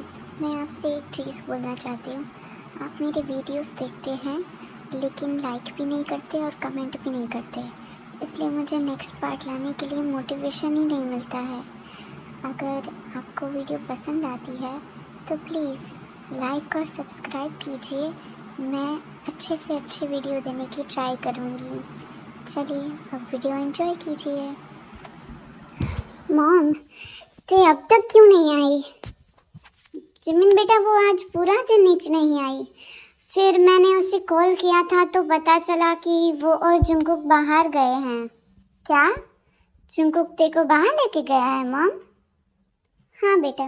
Guys, मैं आपसे एक चीज़ बोलना चाहती हूँ। आप मेरे वीडियोस देखते हैं लेकिन लाइक भी नहीं करते और कमेंट भी नहीं करते, इसलिए मुझे नेक्स्ट पार्ट लाने के लिए मोटिवेशन ही नहीं मिलता है। अगर आपको वीडियो पसंद आती है तो प्लीज़ लाइक और सब्सक्राइब कीजिए। मैं अच्छे से अच्छे वीडियो देने की ट्राई करूँगी। चलिए अब वीडियो एंजॉय कीजिए। मॉम, ते अब तक क्यों नहीं आई? जिमिन बेटा वो आज पूरा दिन नीचे नहीं आई। फिर मैंने उसे कॉल किया था तो पता चला कि वो और जंगकुक बाहर गए हैं। क्या जंगकुक ते को बाहर लेके गया है मॉम? हाँ बेटा।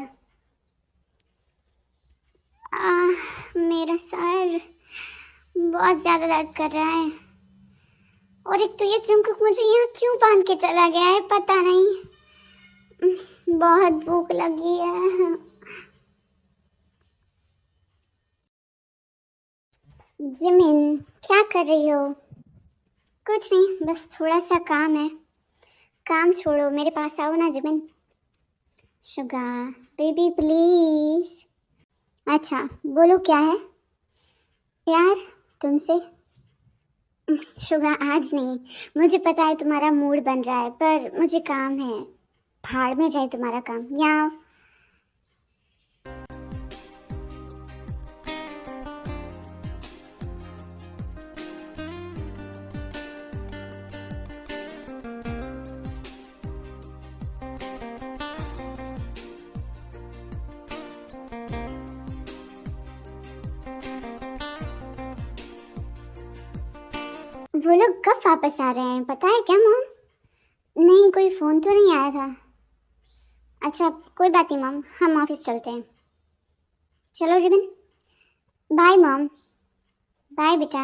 मेरा सर बहुत ज़्यादा दर्द कर रहा है। और एक तो ये जंगकुक मुझे यहाँ क्यों बांध के चला गया है पता नहीं। बहुत भूख लगी है। जिमिन क्या कर रही हो? कुछ नहीं, बस थोड़ा सा काम है। काम छोड़ो, मेरे पास आओ ना जिमिन। Sugar baby please. अच्छा बोलो क्या है यार तुमसे? शुगर आज नहीं, मुझे पता है तुम्हारा मूड बन रहा है पर मुझे काम है। भाड़ में जाए तुम्हारा काम। यहाँ वो लोग कब वापस आ रहे हैं पता है क्या मॉम? नहीं, कोई फ़ोन तो नहीं आया था। अच्छा कोई बात नहीं मॉम, हम ऑफिस चलते हैं। चलो जिमिन। Bye mom. बाय बेटा।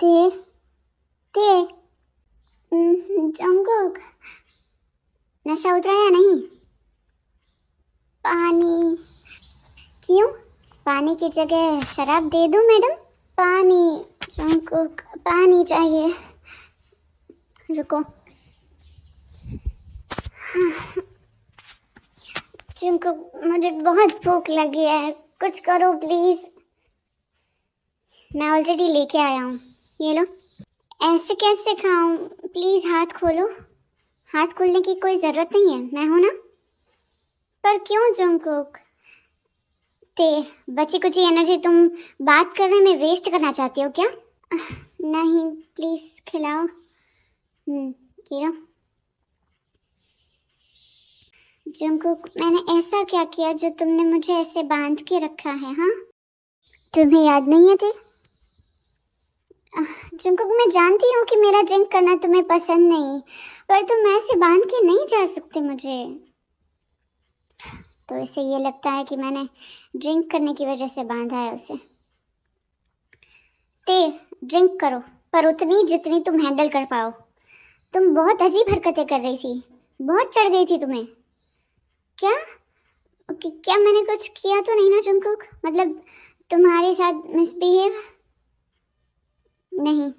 ते ते जंगकुक नशा उतरा या नहीं? पानी। क्यों? पानी की जगह शराब दे दूं मैडम? पानी। जंगकुक पानी चाहिए। रुको। जंगकुक मुझे बहुत भूख लगी है, कुछ करो प्लीज। मैं ऑलरेडी लेके आया हूँ, ये लो। ऐसे कैसे खाऊं? प्लीज हाथ खोलो। हाथ खोलने की कोई जरूरत नहीं है, मैं हूं ना। पर क्यों जंगकुक? ते बची कुछ एनर्जी तुम बात करने में वेस्ट करना चाहती हो क्या? नहीं प्लीज खिलाओ। किया जंगकुक, मैंने ऐसा क्या किया जो तुमने मुझे ऐसे बांध के रखा है? हाँ तुम्हें याद नहीं है थे? जंगकुक मैं जानती हूँ कि मेरा ड्रिंक करना तुम्हें पसंद नहीं, पर तुम ऐसे बांध के नहीं जा सकते मुझे। तो इसे ये लगता है कि मैंने ड्रिंक करने की वजह से बांधा है उसे। ते ड्रिंक करो, पर उतनी जितनी तुम हैंडल कर पाओ। तुम बहुत अजीब हरकतें कर रही थी, बहुत चढ़ गई थी तुम्हें। क्या क्या मैंने कुछ किया तो नहीं ना जंगकुक? मतलब तुम्हारे साथ मिसबिहेव? नहीं,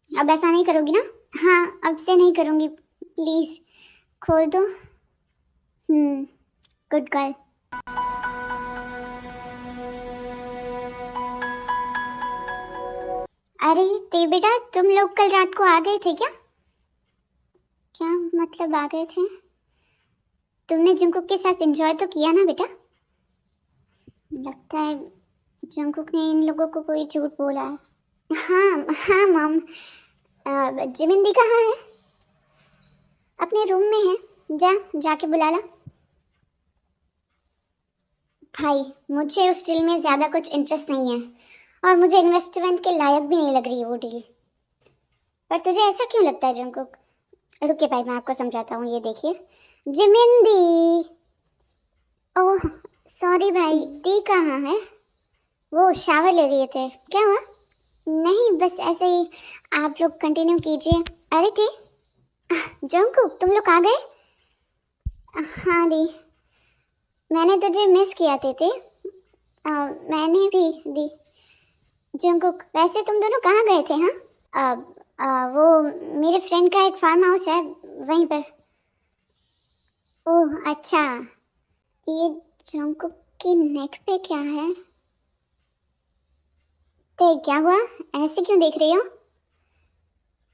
अब ऐसा नहीं करोगी ना? हाँ अब से नहीं करूँगी, प्लीज़ खोल दो। Good girl. अरे ते बेटा, तुम लोग कल रात को आ गए थे क्या? क्या मतलब आ गए थे? तुमने जंगकुक के साथ एंजॉय तो किया ना बेटा? लगता है जंगकुक ने इन लोगों को कोई झूठ बोला है। हाँ हाँ मॉम। जिमिन दी कहाँ है? अपने रूम में है, जाके बुला ला। भाई मुझे उस डील में ज़्यादा कुछ इंटरेस्ट नहीं है और मुझे इन्वेस्टमेंट के लायक भी नहीं लग रही है वो डील। पर तुझे ऐसा क्यों लगता है जंगकुक? रुकिए भाई, मैं आपको समझाता हूँ। ये देखिए जिमिन दी। ओह सॉरी भाई, दी कहाँ है? वो शावर ले रहे थे। क्या हुआ? नहीं बस ऐसे ही, आप लोग कंटिन्यू कीजिए। अरे थे जंगकुक तुम लोग आ गए? हाँ दी, मैंने तुझे मिस किया थे। मैंने भी दी। जंगकुक वैसे तुम दोनों कहाँ गए थे? हाँ वो मेरे फ्रेंड का एक फार्म हाउस है वहीं पर। ओह अच्छा, ये जंकुक की नेक पे क्या है? ते क्या हुआ? ऐसे क्यों देख रही हो?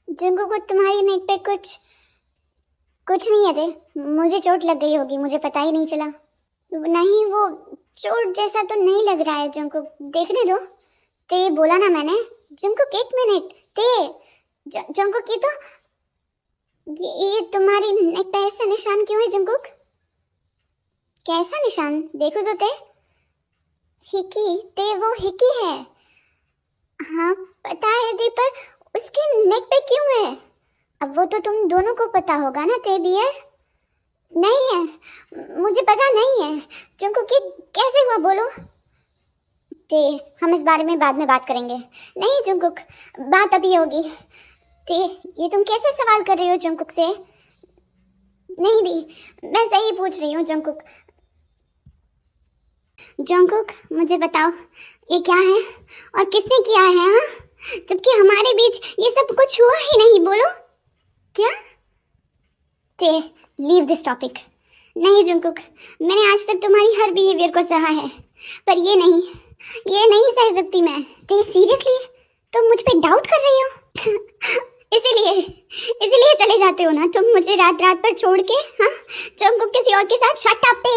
जंकुक को तुम्हारी नेक पे कुछ कुछ नहीं है ते। मुझे चोट लग गई होगी, मुझे पता ही नहीं चला। नहीं, वो चोट जैसा तो नहीं लग रहा है जंकुक, देखने दो। ते बोला ना मैंने। जंकुक एक मिनट। ते जंकुक ये तुम्हारी नेक पे ऐसा निशान क्यों है जंकुक? कैसा निशान? देखो तो ते। हिकी। ते वो हिकी है। हाँ पता है दी, पर उसके नेक पे क्यों है? अब वो तो तुम दोनों को पता होगा ना ते बियर। नहीं है, मुझे पता नहीं है। तुमको कि कैसे हुआ बोलो? ते हम इस बारे में बाद में बात करेंगे। नहीं जंकुक, बात अभी होगी। ते ये तुम कैसे सवाल कर रही हो जंकुक से? नहीं दी, मैं सही पूछ रही हूँ जंकुक। जंकुक मुझे बताओ, ये क्या है और किसने किया है? हाँ, जबकि हमारे बीच ये सब कुछ हुआ ही नहीं, बोलो। क्या? ते लीव दिस टॉपिक। नहीं जंकुक, मैंने आज तक तुम्हारी हर बिहेवियर को सहा है, पर ये नहीं सह सकती मैं। ते सीरियसली तुम मुझ पे डाउट कर रही हो? इसीलिए चले जाते हो ना तुम मुझे रात रात पर छोड़ के? हाँ, जंकुक किसी और के साथ। शट अप ते।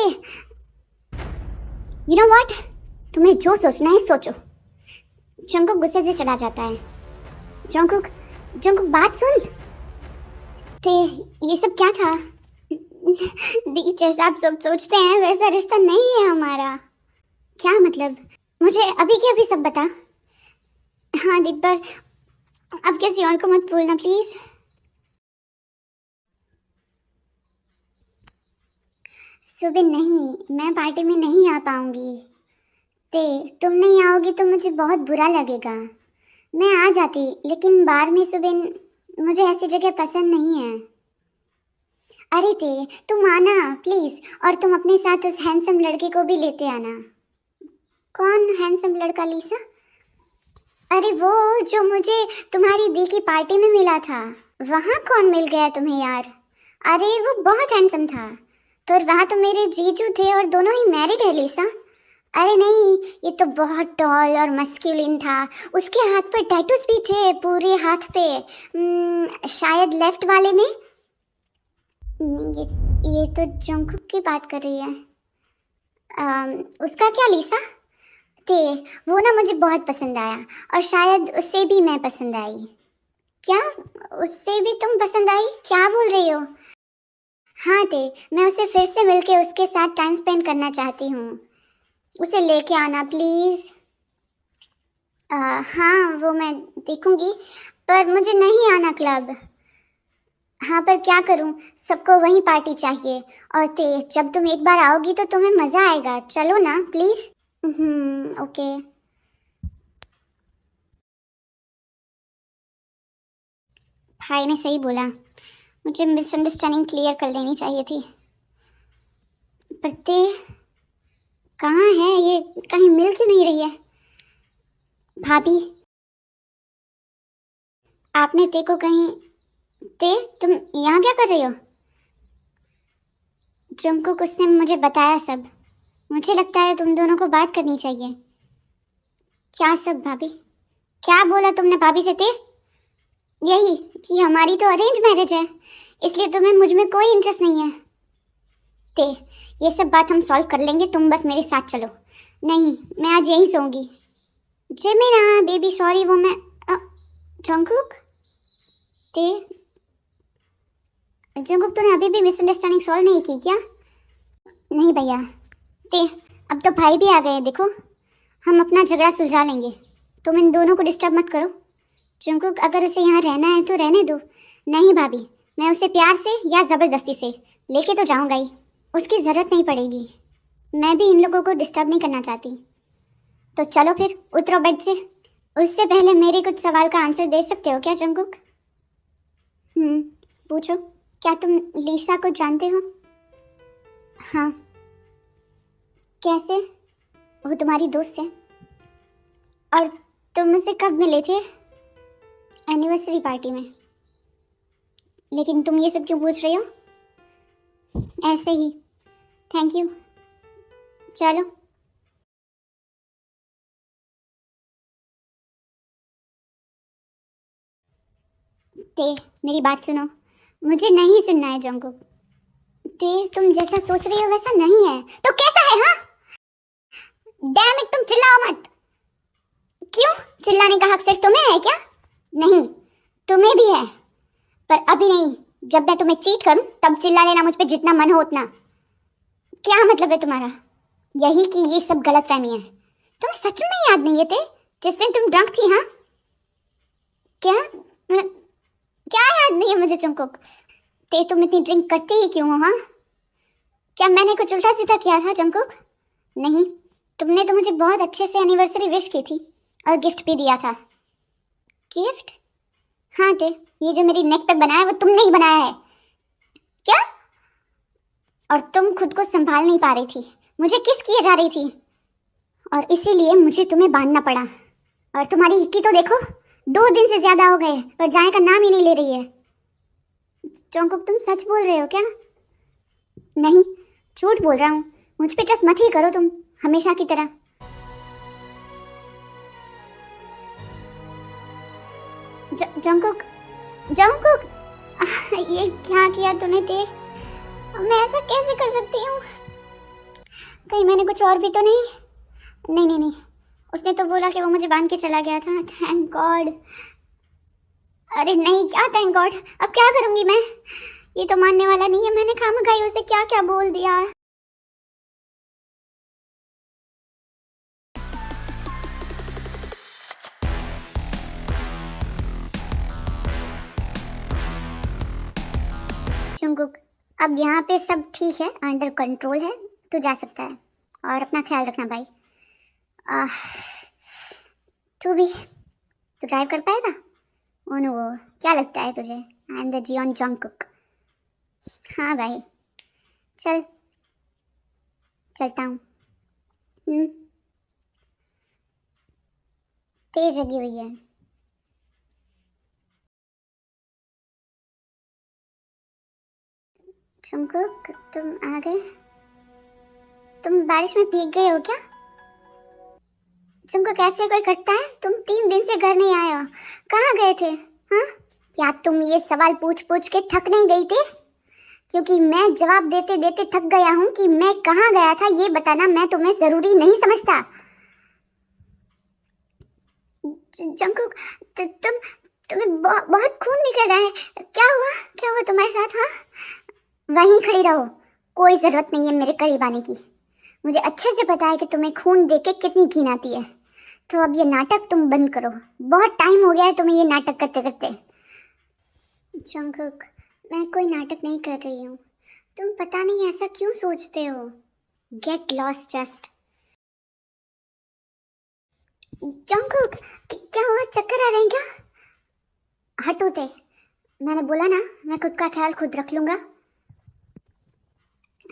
यू नो व्हाट, तुम्हें जो सोचना है सोचो। जंकुक गुस्से से चला जाता है। जंकुक जंकुक बात सुन। ते ये सब क्या था? दी जैसा आप सब सोचते हैं वैसा रिश्ता नहीं है हमारा। क्या मतलब? मुझे अभी के अभी सब बता। हाँ दी, पर अब किसी और को मत भूलना प्लीज। सुबह नहीं, मैं पार्टी में नहीं आ पाऊंगी। ते तुम नहीं आओगी तो मुझे बहुत बुरा लगेगा। मैं आ जाती, लेकिन बार में सुबह मुझे ऐसी जगह पसंद नहीं है। अरे ते तुम आना प्लीज, और तुम अपने साथ उस हैंडसम लड़के को भी लेते आना। कौन हैंडसम लड़का लीसा? अरे वो जो मुझे तुम्हारी दी की पार्टी में मिला था। वहाँ कौन मिल गया तुम्हें यार? अरे वो बहुत हैंडसम था, पर वहाँ तो मेरे जीजू थे और दोनों ही मैरिड है लीसा। अरे नहीं, ये तो बहुत टॉल और मस्कुलिन था। उसके हाथ पर टैटूज भी थे, पूरे हाथ पे। शायद लेफ्ट वाले में। ये तो जंकुक की बात कर रही है। उसका क्या लीसा? ते वो ना मुझे बहुत पसंद आया, और शायद उससे भी मैं पसंद आई। क्या? उससे भी तुम पसंद आई? क्या बोल रही हो? हाँ ते, मैं उसे फिर से मिलके उसके साथ टाइम स्पेंड करना चाहती हूँ। उसे लेके आना प्लीज़। हाँ वो मैं देखूंगी, पर मुझे नहीं आना क्लब। हाँ पर क्या करूँ, सबको वही पार्टी चाहिए। और ते जब तुम एक बार आओगी तो तुम्हें मज़ा आएगा, चलो ना प्लीज़। ओके। भाई ने सही बोला, मुझे मिसअंडरस्टैंडिंग क्लियर कर लेनी चाहिए थी। पर ते कहाँ है ये? कहीं मिल क्यों नहीं रही है? भाभी, आपने ते को कहीं? ते तुम यहाँ क्या कर रही हो? जंकुक उसने मुझे बताया सब। मुझे लगता है तुम दोनों को बात करनी चाहिए। क्या सब भाभी? क्या बोला तुमने भाभी से ते? यही कि हमारी तो अरेंज मैरिज है, इसलिए तुम्हें मुझ में कोई इंटरेस्ट नहीं है। ते ये सब बात हम सॉल्व कर लेंगे, तुम बस मेरे साथ चलो। नहीं, मैं आज यहीं सोऊंगी। जेमिना बेबी सॉरी, वो मैं जंकुक। ते जंकुक तूने अभी भी मिसअंडरस्टैंडिंग सॉल्व नहीं की क्या? नहीं भैया। ते अब तो भाई भी आ गए, देखो हम अपना झगड़ा सुलझा लेंगे। तुम इन दोनों को डिस्टर्ब मत करो। जंकुक अगर उसे यहाँ रहना है तो रहने दो। नहीं भाभी, मैं उसे प्यार से या ज़बरदस्ती से लेके तो जाऊँगा ही। उसकी ज़रूरत नहीं पड़ेगी। मैं भी इन लोगों को डिस्टर्ब नहीं करना चाहती। तो चलो फिर उतरो बेड से। उससे पहले मेरे कुछ सवाल का आंसर दे सकते हो क्या जंकुक? पूछो। क्या तुम लीसा को जानते हो? हाँ। कैसे? वो तुम्हारी दोस्त है। और तुम मुझसे कब मिले थे? एनिवर्सरी पार्टी में। लेकिन तुम ये सब क्यों पूछ रही हो? ऐसे ही। Thank you. चलो। ते मेरी बात सुनो, मुझे नहीं सुनना है जंगकुक। ते तुम जैसा सोच रही हो वैसा नहीं है। तो कैसा है? हाँ, डैम इट, तुम चिल्लाओ मत। क्यों? चिल्लाने का हक सिर्फ तुम्हें है क्या? नहीं, तुम्हें भी है, पर अभी नहीं। जब मैं तुम्हें चीट करूं तब चिल्ला लेना मुझ पे जितना मन हो उतना। क्या मतलब है तुम्हारा? यही कि ये सब गलतफहमी है। तुम्हें सच में याद नहीं है थे जिस दिन तुम ड्रंक थी? हाँ, क्या? क्या याद नहीं है मुझे जंगकुक? ते तुम इतनी ड्रिंक करती ही क्यों हो? हाँ, क्या मैंने कुछ उल्टा सीधा किया था जंगकुक? नहीं, तुमने तो मुझे बहुत अच्छे से एनिवर्सरी विश की थी और गिफ्ट भी दिया था। गिफ्ट? हाँ ते, ये जो मेरी नेक पे बना है वो तुमने ही बनाया है। क्या? और तुम खुद को संभाल नहीं पा रही थी, मुझे किस किए जा रही थी, और इसीलिए मुझे तुम्हें बांधना पड़ा। और तुम्हारी हिक्की तो देखो, 2 दिन से ज्यादा हो गए पर जाने का नाम ही नहीं ले रही है। जंगकुक तुम सच बोल रहे हो क्या? नहीं, झूठ बोल रहा हूँ। मुझ पे ट्रस्ट मत ही करो तुम, हमेशा की तरह। जंगकुक, जंगकुक, ये क्या किया तूने ते? मैं ऐसा कैसे कर सकती हूँ? कहीं मैंने कुछ और भी तो नहीं? नहीं नहीं नहीं, उसने तो बोला कि वो मुझे बांध के चला गया था। Thank God. अरे नहीं, क्या थैंक गॉड? अब क्या करूँगी मैं? ये तो मानने वाला नहीं है, मैंने खामखाई उसे क्या क्या बोल दिया। जंगकुक, अब यहाँ पे सब ठीक है, अंडर कंट्रोल है। तू जा सकता है और अपना ख्याल रखना भाई। आह, तू भी, तू ड्राइव कर पाएगा? ओ नो, क्या लगता है तुझे? I am the Jeon Jungkook. हाँ भाई, चल, चलता हूँ। तेज लगी हुई है। जंगकुक, तुम आ गए? तुम बारिश में भीग गए हो क्या? तुमको कैसे कोई करता है? तुम 3 दिन से घर नहीं आए हो, कहाँ गए थे? हाँ, क्या तुम ये सवाल पूछ पूछ के थक नहीं गई थी? क्योंकि मैं जवाब देते देते थक गया हूँ कि मैं कहाँ गया था ये बताना मैं तुम्हें जरूरी नहीं समझता। जंकुक, तुम्हें बहुत खून निकल रहा है। क्या हुआ? क्या हुआ तुम्हारे साथ? हाँ, वहीं खड़ी रहो, कोई जरूरत नहीं है मेरे करीब आने की। मुझे अच्छे से पता है कि तुम्हें खून देख के कितनी घिन आती है। तो अब ये नाटक तुम बंद करो, बहुत टाइम हो गया है तुम्हें ये नाटक करते करते। जंकुक, मैं कोई नाटक नहीं कर रही हूँ। तुम पता नहीं ऐसा क्यों सोचते हो। Get lost just. जंकुक, क्या हुआ? चक्कर आ रहे हैं क्या? हटो ते, मैंने बोला ना मैं खुद का ख्याल खुद रख लूंगा।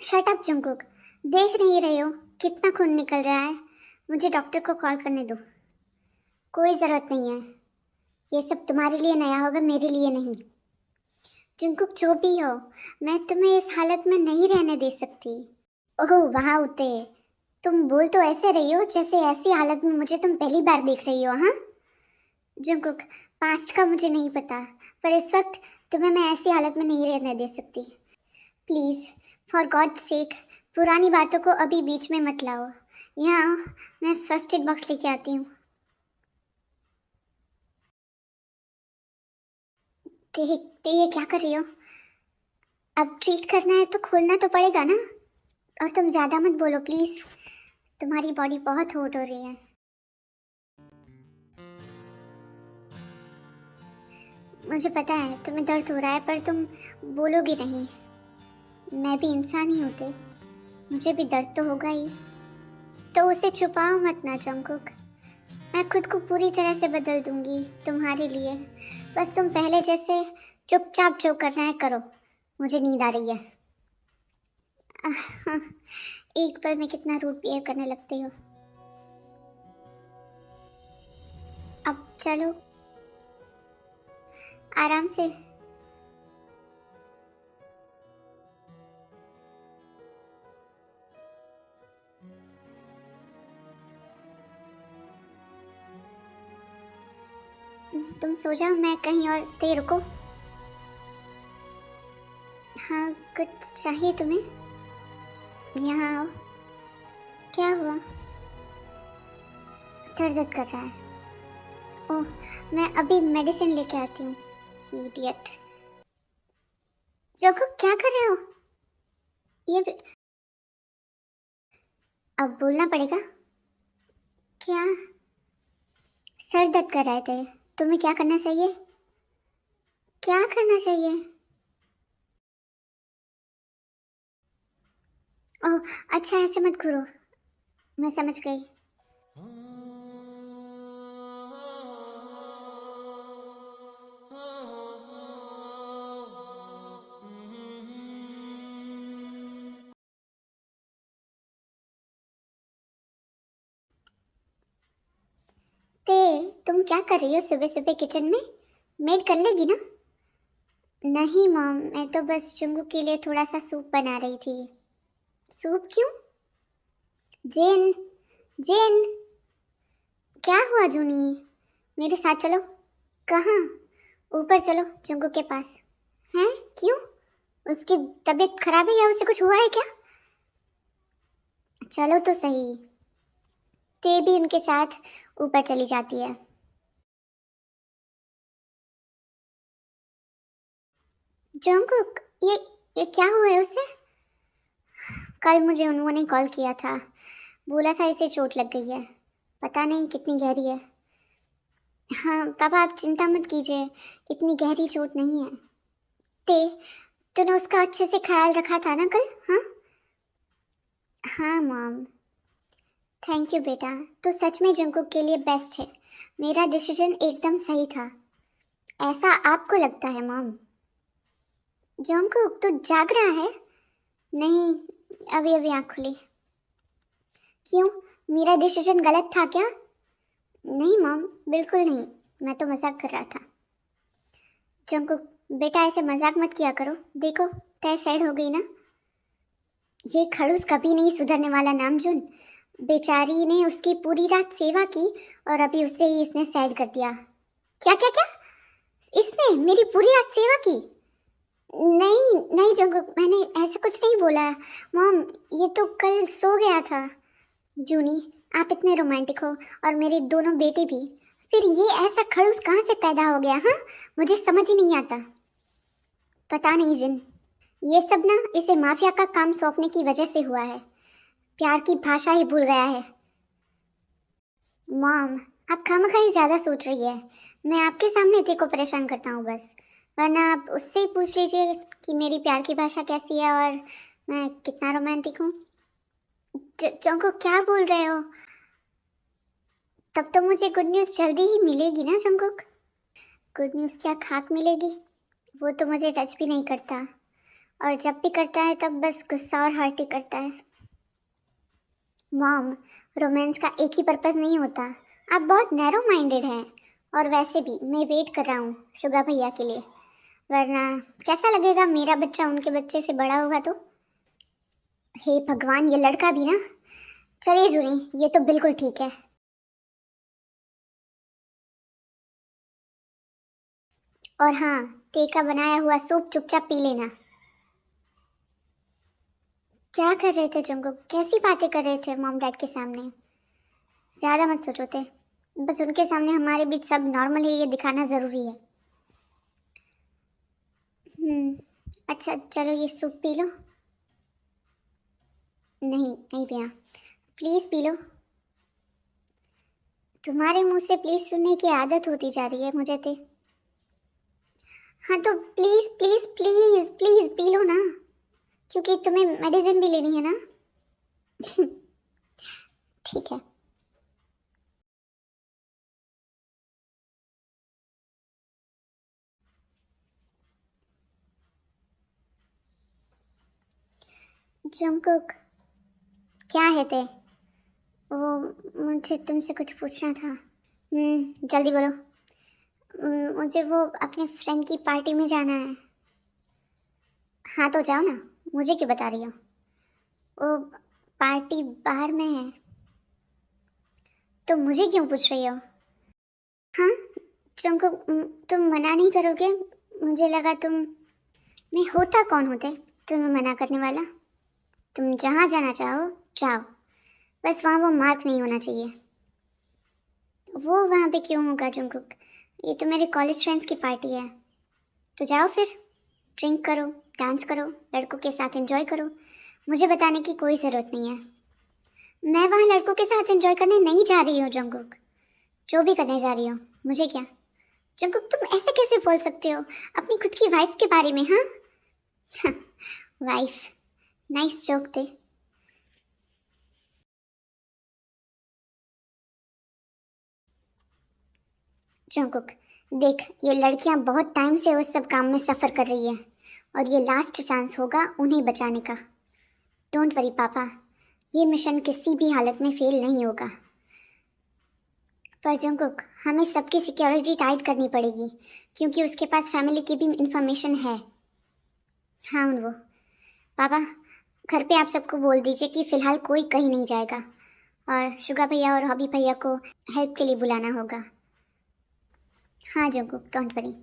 शट अप जंकुक, देख नहीं रहे हो कितना खून निकल रहा है? मुझे डॉक्टर को कॉल करने दो। कोई ज़रूरत नहीं है, ये सब तुम्हारे लिए नया होगा, मेरे लिए नहीं। जंकुक जो भी हो, मैं तुम्हें इस हालत में नहीं रहने दे सकती। ओह वहाँ उते, तुम बोल तो ऐसे रही हो जैसे ऐसी हालत में मुझे तुम पहली बार देख रही हो। हाँ जंकुक, पास्ट का मुझे नहीं पता, पर इस वक्त तुम्हें मैं ऐसी हालत में नहीं रहने दे सकती। प्लीज़, फॉर गॉड सेक, पुरानी बातों को अभी बीच में मत लाओ। यहाँ मैं फर्स्ट एड बॉक्स लेके आती हूँ। ठीक, तो ये क्या कर रही हो? अब ट्रीट करना है तो खोलना तो पड़ेगा ना। और तुम ज़्यादा मत बोलो प्लीज़, तुम्हारी बॉडी बहुत हॉट हो रही है। मुझे पता है तुम्हें दर्द हो रहा है, पर तुम बोलोगी नहीं। मैं भी इंसान ही होते, मुझे भी दर्द तो होगा ही। तो उसे छुपाओ मत ना जंकुक, मैं खुद को पूरी तरह से बदल दूंगी तुम्हारे लिए। बस तुम पहले जैसे चुपचाप जो करना है करो। मुझे नींद आ रही है। आह, एक पल में कितना रूड बिहेव करने लगती हो। अब चलो आराम से। तुम सो जाओ, मैं कहीं और ते रुको। हाँ, कुछ चाहिए तुम्हें? यहाँ आओ। क्या हुआ? सर दर्द कर रहा है? ओह, मैं अभी मेडिसिन लेके आती हूँ। इडियट। जोको, क्या कर रहे हो? ये अब बोलना पड़ेगा। क्या? सर दर्द कर रहे थे? तुम्हें क्या करना चाहिए? क्या करना चाहिए? ओह, अच्छा, ऐसे मत घूरो। मैं समझ गई। ते, तुम क्या कर रही हो सुबह सुबह किचन में? मेड कर लेगी ना? नहीं मॉम, मैं तो बस चुंगू के लिए थोड़ा सा सूप बना रही थी। सूप क्यों? जेन, जेन, क्या हुआ जूनी? मेरे साथ चलो। कहाँ? ऊपर चलो, चुंगू के पास। हैं? क्यों? उसकी तबीयत खराब है या उसे कुछ हुआ है क्या? चलो तो सही। ते भी उनके साथ ऊपर चली जाती है। जंकुक, ये क्या हुआ है उसे? कल मुझे उन्होंने कॉल किया था, बोला था इसे चोट लग गई है, पता नहीं कितनी गहरी है। हाँ पापा, आप चिंता मत कीजिए, इतनी गहरी चोट नहीं है। ते, तूने उसका अच्छे से ख्याल रखा था ना कल? हाँ हाँ मॉम। थैंक यू बेटा, तो सच में जंकुक के लिए बेस्ट है। मेरा डिसीजन एकदम सही था। ऐसा आपको लगता है मॉम? जंकुक, तू जाग रहा है? नहीं, अभी अभी आँख खुली। क्यों? मेरा डिसीजन गलत था क्या? नहीं मॉम, बिल्कुल नहीं, मैं तो मजाक कर रहा था। जंकुक बेटा, ऐसे मजाक मत किया करो। देखो, तय साइड हो गई ना। ये खड़ूस कभी नहीं सुधरने वाला नामजुन। बेचारी ने उसकी पूरी रात सेवा की और अभी उससे ही इसने साइड कर दिया। क्या क्या क्या? इसने मेरी पूरी रात सेवा की? नहीं नहीं जंकुक, मैंने ऐसा कुछ नहीं बोला। मॉम, ये तो कल सो गया था। जूनी, आप इतने रोमांटिक हो और मेरे दोनों बेटे भी, फिर ये ऐसा खड़ूस कहाँ से पैदा हो गया? हाँ, मुझे समझ ही नहीं आता। पता नहीं जिन, ये सब ना इसे माफिया का काम सौंपने की वजह से हुआ है। प्यार की भाषा ही भूल गया है। मॉम, आप खामखा ही ज़्यादा सोच रही है। मैं आपके सामने ते को परेशान करता हूँ बस, वरना आप उससे ही पूछ लीजिए कि मेरी प्यार की भाषा कैसी है और मैं कितना रोमांटिक हूँ। चौंको, क्या बोल रहे हो? तब तो मुझे गुड न्यूज़ जल्दी ही मिलेगी ना जंकुक? गुड न्यूज़ क्या खाक मिलेगी? वो तो मुझे टच भी नहीं करता, और जब भी करता है तब बस गुस्सा और हर्ट ही करता है। मॉम, रोमांस का एक ही पर्पस नहीं होता। आप बहुत नैरो माइंडेड हैं। और वैसे भी मैं वेट कर रहा हूँ शुगा भैया के लिए, वरना कैसा लगेगा मेरा बच्चा उनके बच्चे से बड़ा होगा तो। हे भगवान, ये लड़का भी ना। चलिए जूनी, ये तो बिल्कुल ठीक है। और हाँ, ते का बनाया हुआ सूप चुपचाप पी लेना। क्या कर रहे थे जंगुक? कैसी बातें कर रहे थे मॉम डैड के सामने? ज़्यादा मत सोचो थे, बस उनके सामने हमारे बीच सब नॉर्मल है ये दिखाना ज़रूरी है। अच्छा चलो, ये सूप पी लो। नहीं नहीं पिया, प्लीज़ पी लो। तुम्हारे मुंह से प्लीज़ सुनने की आदत होती जा रही है मुझे तो। हाँ तो प्लीज़ प्लीज़ प्लीज़ प्लीज़ पी लो ना, क्योंकि तुम्हें मेडिसिन भी लेनी है ना। ठीक है। जंकुक, क्या है ते? वो, मुझे तुमसे कुछ पूछना था। जल्दी बोलो। मुझे वो अपने फ्रेंड की पार्टी में जाना है। हाँ तो जाओ ना, मुझे क्यों बता रही हो? वो पार्टी बाहर में है। तो मुझे क्यों पूछ रही हो? हाँ, जंकुक, तुम मना नहीं करोगे? मुझे लगा तुम, मैं होता कौन होते तुम्हें मना करने वाला। तुम जहाँ जाना चाहो जाओ, बस वहाँ वो मार्क नहीं होना चाहिए। वो वहाँ पे क्यों होगा जंकुक? ये तो मेरे कॉलेज फ्रेंड्स की पार्टी है। तो जाओ फिर, ड्रिंक करो, डांस करो, लड़कों के साथ एंजॉय करो। मुझे बताने की कोई ज़रूरत नहीं है। मैं वहाँ लड़कों के साथ एंजॉय करने नहीं जा रही हूँ जंकुक। जो भी करने जा रही हो, मुझे क्या। जंकुक, तुम ऐसे कैसे बोल सकते हो अपनी खुद की वाइफ के बारे में? हाँ वाइफ, नाइस जोक थे। जंकुक, देख, ये लड़कियां बहुत टाइम से उस सब काम में सफ़र कर रही हैं और ये लास्ट चांस होगा उन्हें बचाने का। डोंट वरी पापा, ये मिशन किसी भी हालत में फेल नहीं होगा। पर जंकुक, हमें सबकी सिक्योरिटी टाइट करनी पड़ेगी क्योंकि उसके पास फैमिली की भी इंफॉर्मेशन है। हाँ वो पापा, घर पे आप सबको बोल दीजिए कि फ़िलहाल कोई कहीं नहीं जाएगा और शुगा भैया और हॉबी भैया को हेल्प के लिए बुलाना होगा। हाँ जंकुक, डोंट वरी।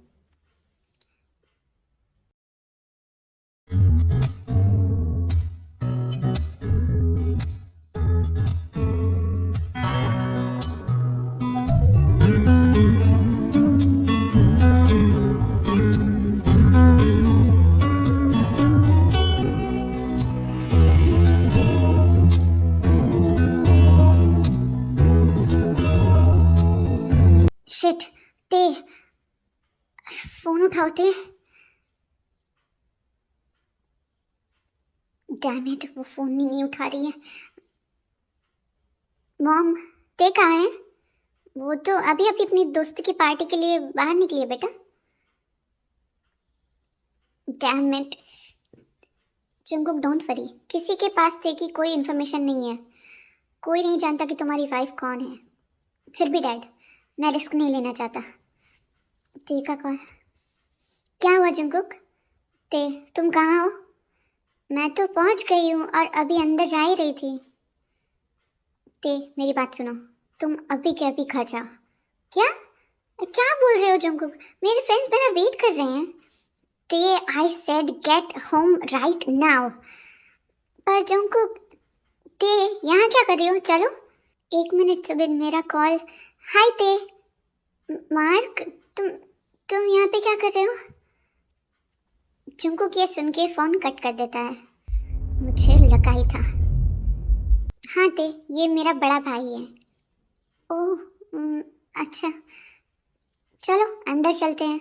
शिट, ते फोन उठाओ ते। डैम इट, वो फोन नहीं उठा रही है। मॉम, ते कहाँ है? वो तो अभी अभी अपनी दोस्त की पार्टी के लिए बाहर निकली है बेटा। Damn it. Jungkook, don't worry, किसी के पास ते की कोई इन्फॉर्मेशन नहीं है। कोई नहीं जानता कि तुम्हारी वाइफ कौन है। फिर भी डैड, मैं रिस्क नहीं लेना चाहता। ते का कॉल। क्या हुआ जंकुक? ते, तुम कहाँ हो? मैं तो पहुंच गई हूँ और अभी अंदर जा ही रही थी। ते, मेरी बात सुनो, तुम अभी के अभी घर जाओ। क्या क्या बोल रहे हो जंकुक? मेरे फ्रेंड्स मेरा वेट कर रहे हैं। ते, I said get home right now. पर जंकुक, ते यहाँ क्या कर रही हो? चलो। एक मिनट सुबिन, मेरा कॉल। हाय ते। मार्क, तुम यहाँ पे क्या कर रहे हो? जंकुक ये सुन के फ़ोन कट कर देता है। मुझे लगा ही था। हाँ ते, ये मेरा बड़ा भाई है। ओह, अच्छा, चलो अंदर चलते हैं।